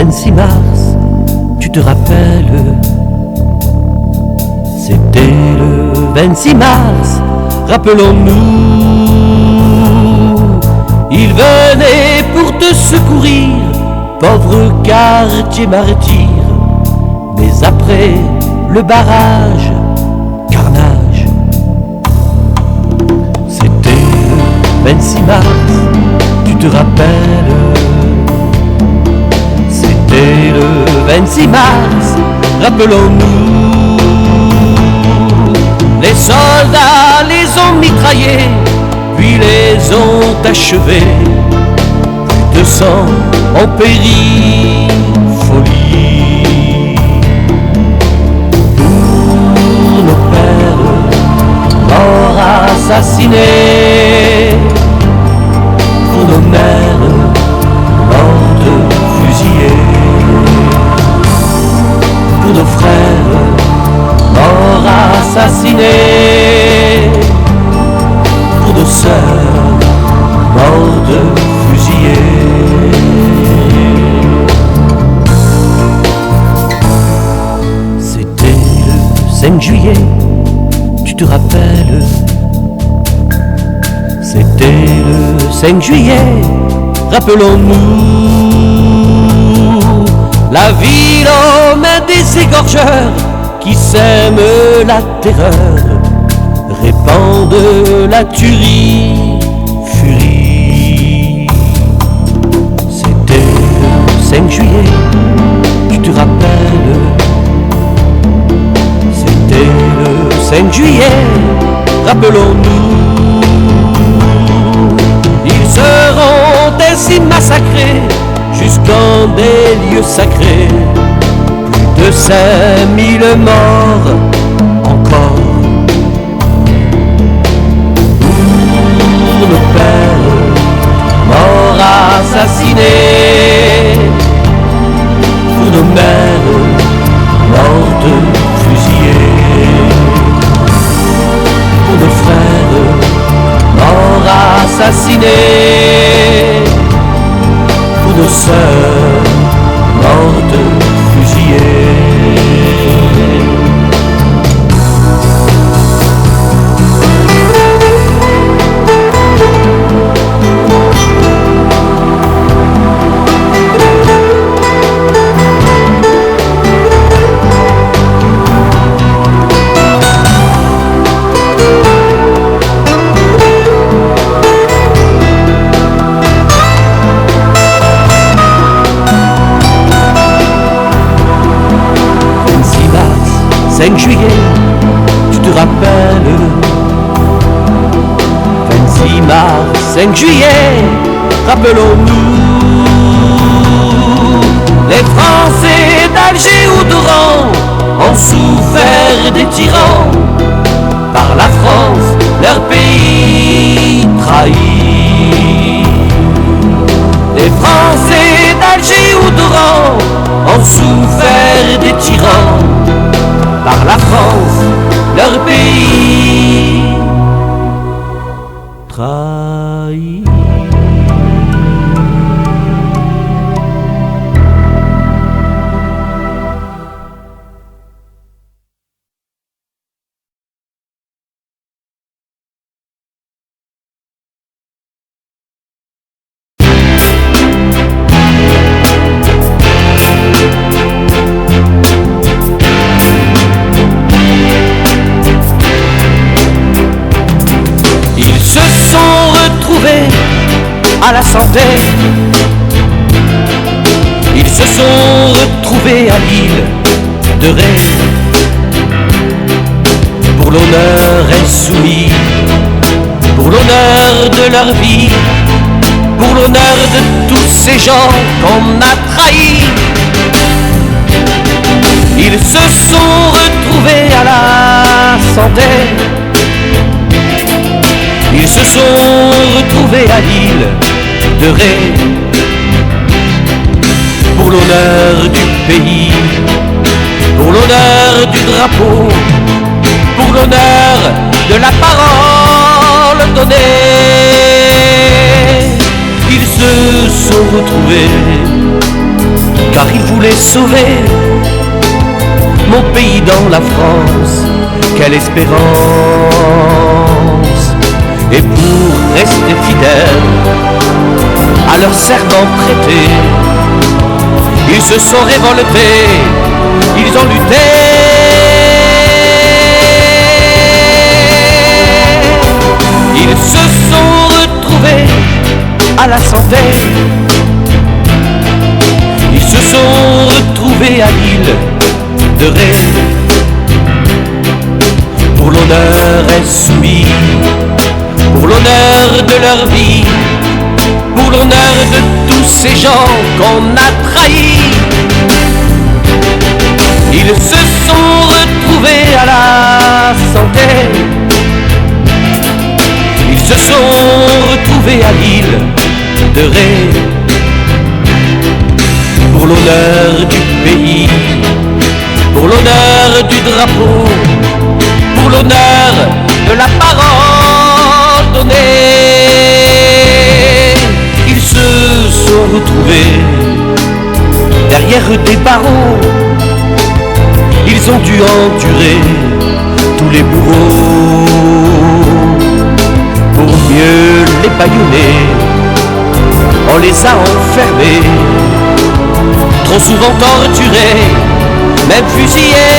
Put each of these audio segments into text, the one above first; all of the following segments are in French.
26 mars, tu te rappelles? C'était le 26 mars, rappelons-nous. Il venait pour te secourir, pauvre quartier martyr. Mais après le barrage, carnage. C'était le 26 mars, tu te rappelles? C'était le 26 mars, rappelons-nous. Les soldats les ont mitraillés, puis les ont achevés. Plus de sang ont péri, folie. Pour nos pères morts assassinés, pour nos mères mortes fusillées, pour nos frères morts assassinés, pour nos sœurs mortes fusillées. C'était le 5 juillet, tu te rappelles? C'était le 5 juillet, rappelons-nous. La ville aux mains des égorgeurs qui sèment la terreur, répandent la tuerie, furie. C'était le 5 juillet, tu te rappelles? C'était le 5 juillet, rappelons-nous. Ils seront ainsi massacrés jusqu'en des lieux sacrés. Plus de 5000 morts encore. Pour nos pères morts assassinés, pour nos mères mortes fusillées, pour nos frères morts assassinés, pour nos sœurs mortes fusillées. « 5 juillet, tu te rappelles? 26 mars, 5 juillet, rappelons-nous. Les Français d'Alger ou d'Oran ont souffert des tyrans. Par la France, leur pays trahi. Les Français d'Alger ou d'Oran ont souffert des tyrans. Par la France, leur pays trahi. À la santé, ils se sont retrouvés à l'île de Ré. Pour l'honneur insoumis, pour l'honneur de leur vie, pour l'honneur de tous ces gens qu'on a trahis. Ils se sont retrouvés à la santé. Ils se sont retrouvés à l'île de Ré. Pour l'honneur du pays, pour l'honneur du drapeau, pour l'honneur de la parole donnée. Ils se sont retrouvés car il voulait sauver mon pays dans la France. Quelle espérance! Et pour rester fidèles à leur serment prêté, ils se sont révoltés, ils ont lutté. Ils se sont retrouvés à la santé. Ils se sont retrouvés à l'île de Ré. Pour l'honneur insoumis, pour l'honneur de leur vie, pour l'honneur de tous ces gens qu'on a trahis. Ils se sont retrouvés à la santé. Ils se sont retrouvés à l'île de Ré. Pour l'honneur du pays, pour l'honneur du drapeau, pour l'honneur de la parole donnée. Ils se sont retrouvés derrière des barreaux. Ils ont dû endurer tous les bourreaux pour mieux les bâillonner. On les a enfermés, trop souvent torturés, même fusillés.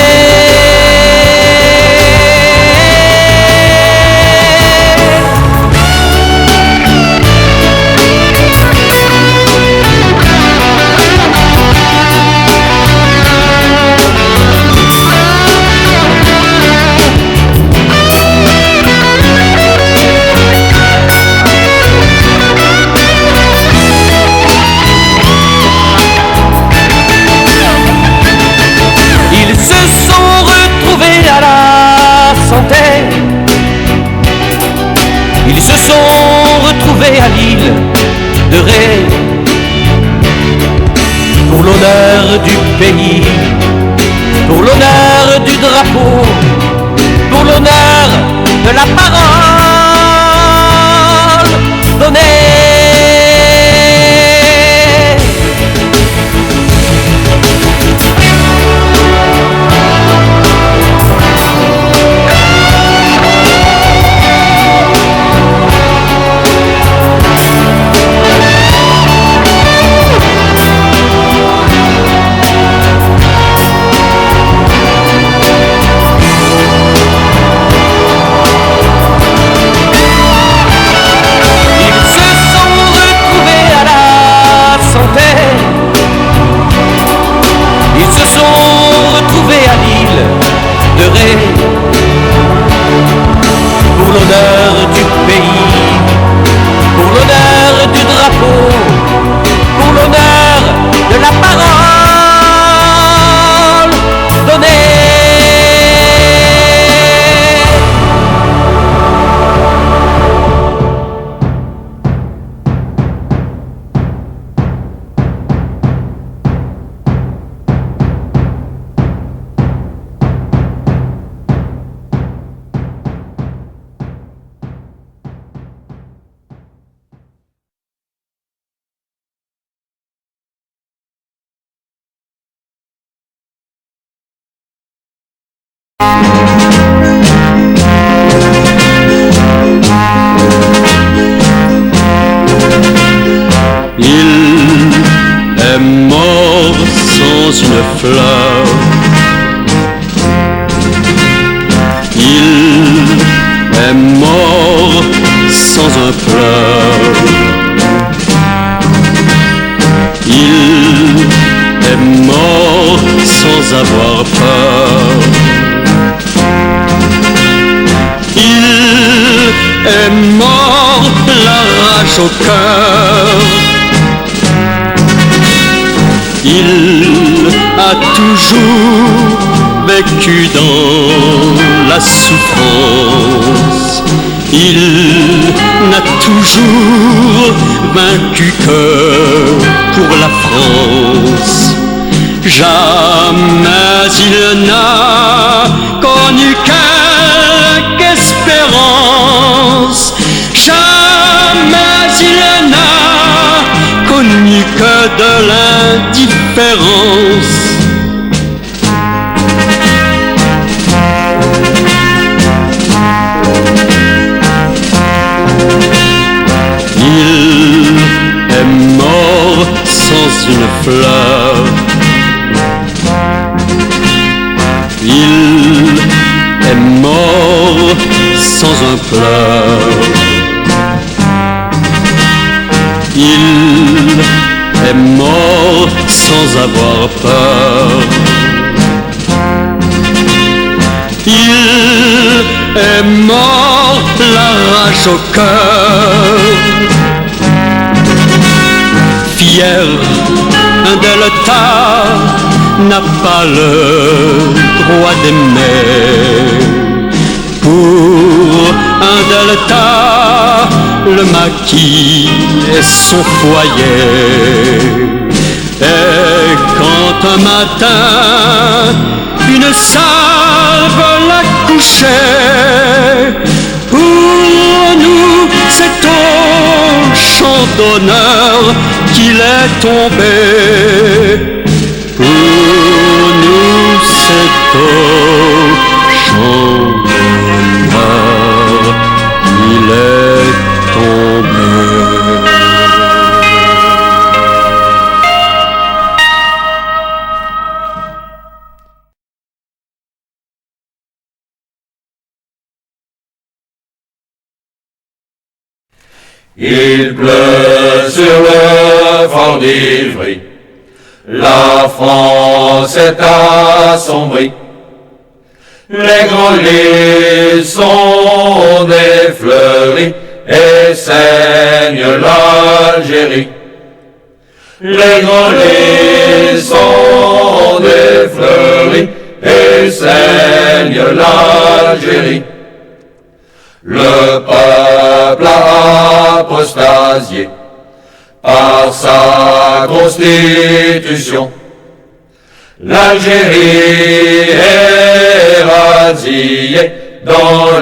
Ils se sont retrouvés à l'île de Ré. Pour l'honneur du pays, pour l'honneur du drapeau, pour l'honneur de la parole donnée. Pour l'honneur du pays, pour l'honneur du drapeau, pour l'honneur de la parole donnée. Une fleur, il est mort sans un pleur, il est mort sans avoir peur, il est mort la rage au cœur. Il a toujours vécu dans la souffrance. Il n'a toujours vaincu que pour la France. Jamais il n'a connu quelque espérance. Jamais il n'a connu que de l'indifférence. espérance. Il est mort sans une fleur. Il est mort sans un pleur. Il est mort sans avoir peur. Il est mort la rage au cœur. Fier, un delta n'a pas le droit d'aimer. Pour un delta, le maquis est son foyer. Et quand un matin, une salve l'a couché, pour nous c'est au champ d'honneur qu'il est tombé. Pour nous c'est au champ d'honneur qu'il est tombé. Il pleut sur le fort d'Ivry, la France est assombrie. Les grands lits sont défleuris et saigne l'Algérie. Les grands lits sont défleuris et saigne l'Algérie. Le peuple a apostasié par sa constitution. L'Algérie est radiée dans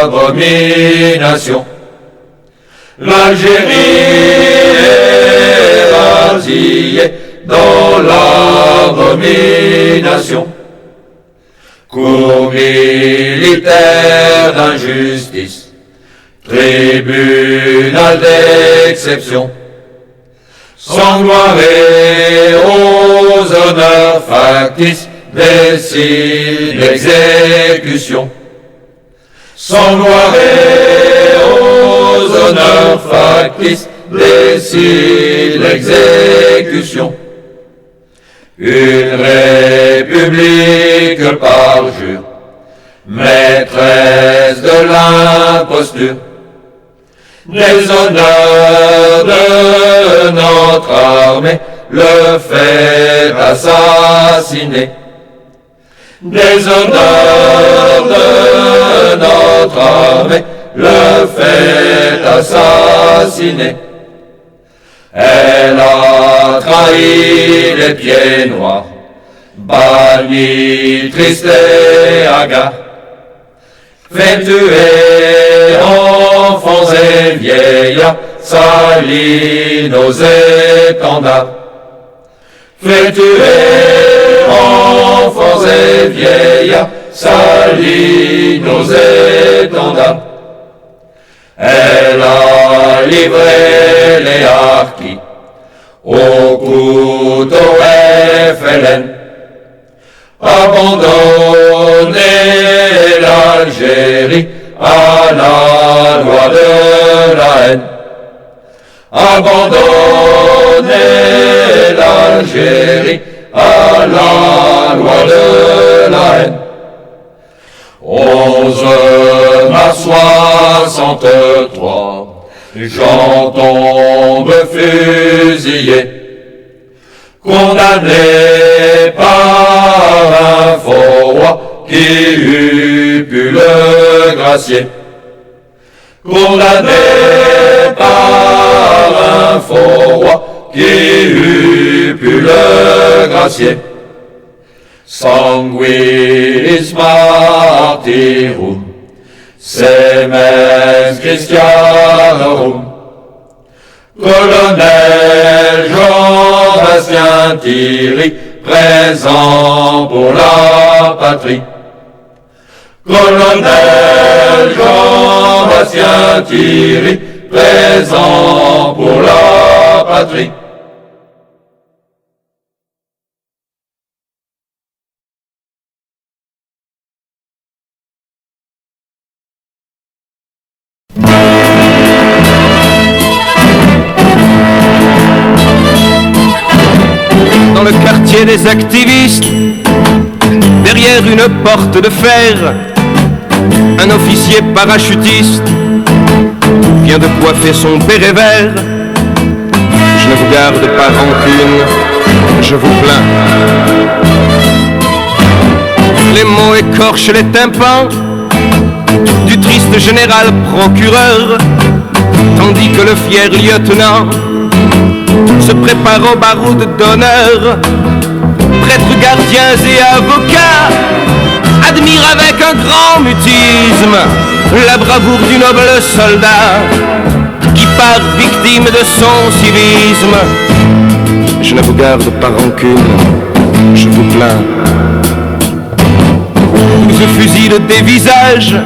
l'abomination. L'Algérie est radiée dans l'abomination. Cour militaire d'injustice, tribunal d'exception, sans gloire et aux honneurs factices, décide l'exécution. Sans gloire et aux honneurs factices, décide l'exécution. Une république parjure, maîtresse de l'imposture, des honneurs de notre armée le fait assassiner. Des honneurs de notre armée le fait assassiner. Elle a trahi les pieds noirs, banni triste et hagard, fait tuer enfants et vieillards, sali nos étendards. Fait tuer enfants et vieillards, sali nos étendards. Elle a livré les harkis au couteau FLN, abandonné l'Algérie à la loi de la haine. Abandonné l'Algérie à la loi de la haine. 11 mars 63, Jean tombe fusillé, condamné par un faux roi qui eût pu le gracier. Condamné par un faux roi qui eût pu le gracier. Sanguinis martyrum, semens Christianorum, Colonel Jean-Bastien Thierry, présent pour la patrie. Colonel Jean-Bastien Thierry, présent pour la patrie. Dans le quartier des activistes, derrière une porte de fer, un officier parachutiste vient de coiffer son béret vert. Je ne vous garde pas rancune, je vous plains. Les mots écorchent les tympans du triste général procureur, tandis que le fier lieutenant se prépare au baroud d'honneur. Prêtres, gardiens et avocats admirent avec un grand mutisme la bravoure du noble soldat qui part victime de son civisme. Je ne vous garde pas rancune, je vous plains. 12 fusils des visages,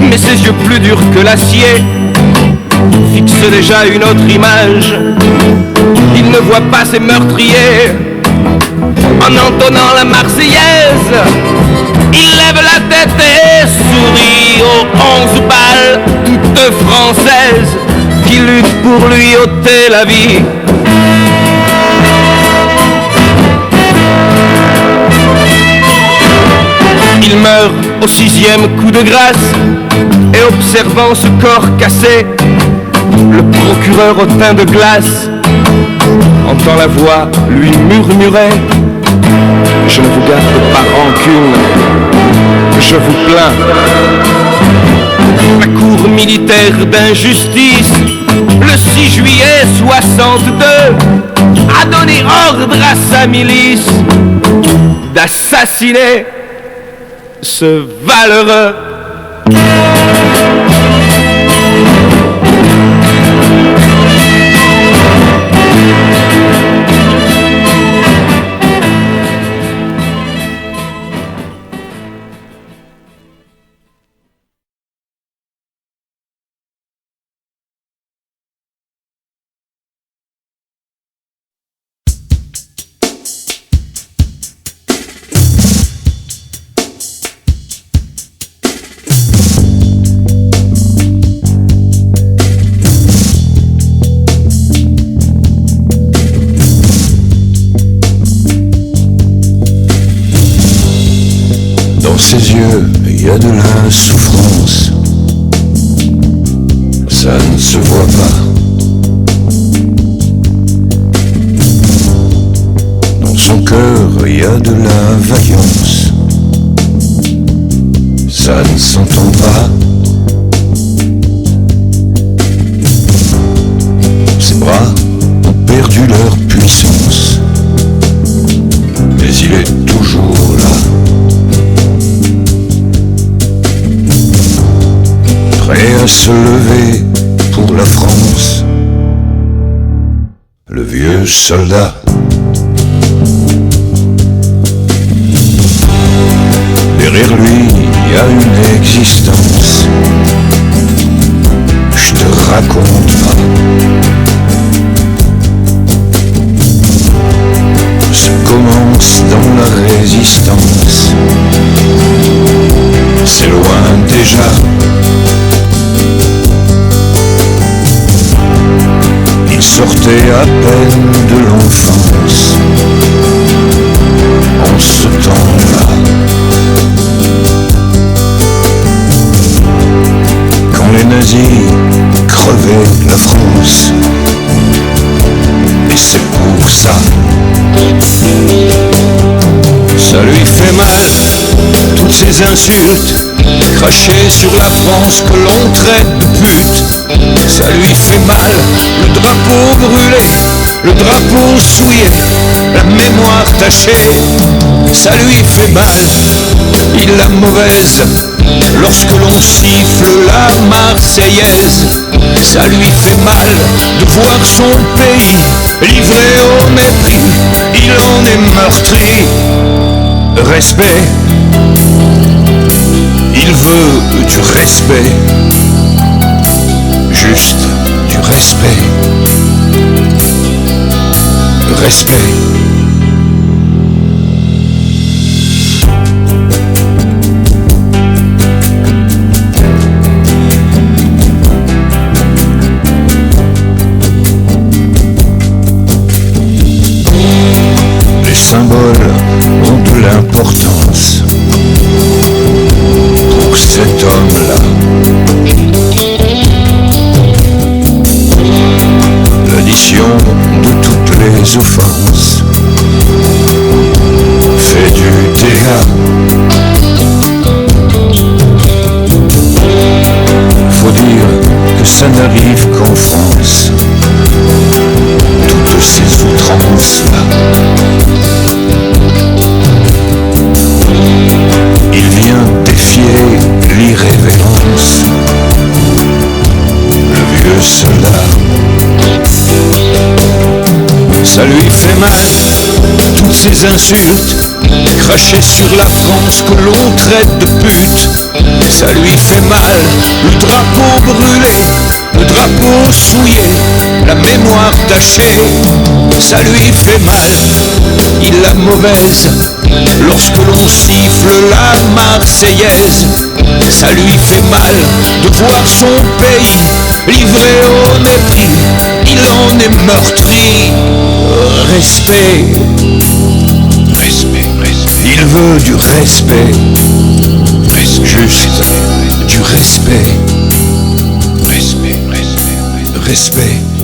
mais ses yeux plus durs que l'acier fixent déjà une autre image. Il ne voit pas ses meurtriers. En entonnant la Marseillaise, il lève la tête et sourit aux 11 balles toutes françaises qui luttent pour lui ôter la vie. Il meurt au 6e coup de grâce, et observant ce corps cassé, le procureur au teint de glace entend la voix lui murmurer: je ne vous garde pas rancune, je vous plains. La cour militaire d'injustice, le 6 juillet 62, a donné ordre à sa milice d'assassiner ce valeureux. Dans ses yeux, il y a de la souffrance. Ça ne se voit pas. Dans son cœur, il y a de la vaillance. Ça ne s'entend pas. Ses bras ont perdu leur puissance, mais il est toujours là. Prêt à se lever pour la France, le vieux soldat. Derrière lui, il y a une existence. Je te raconte pas. Ça commence dans la résistance. C'est loin déjà. Il sortait à peine de l'enfance en ce temps-là. Quand les nazis crevaient la France, et c'est pour ça. Ça lui fait mal, toutes ces insultes crachées sur la France que l'on traite de pute. Ça lui fait mal, le drapeau brûlé, le drapeau souillé, la mémoire tachée. Ça lui fait mal, il a mauvaise lorsque l'on siffle la Marseillaise. Ça lui fait mal de voir son pays livré au mépris. Il en est meurtri. Respect, il veut du respect, juste du respect. Respect. Les symboles ont de l'importance pour cet homme-là. L'addition de toutes les offenses fait du dégât. Faut dire que ça n'arrive qu'en France, toutes ces outrances-là. Il vient défier l'irrévérence, le vieux soldat. Ça lui fait mal, toutes ces insultes, crachées sur la France que l'on traite de pute. Ça lui fait mal, le drapeau brûlé, le drapeau souillé, la mémoire tachée. Ça lui fait mal, il la mauvaise, lorsque l'on siffle la Marseillaise. Ça lui fait mal de voir son pays livré au mépris. Il en est meurtri. Respect, respect, respect. Il veut du respect, juste du respect. Respect, respect, respect.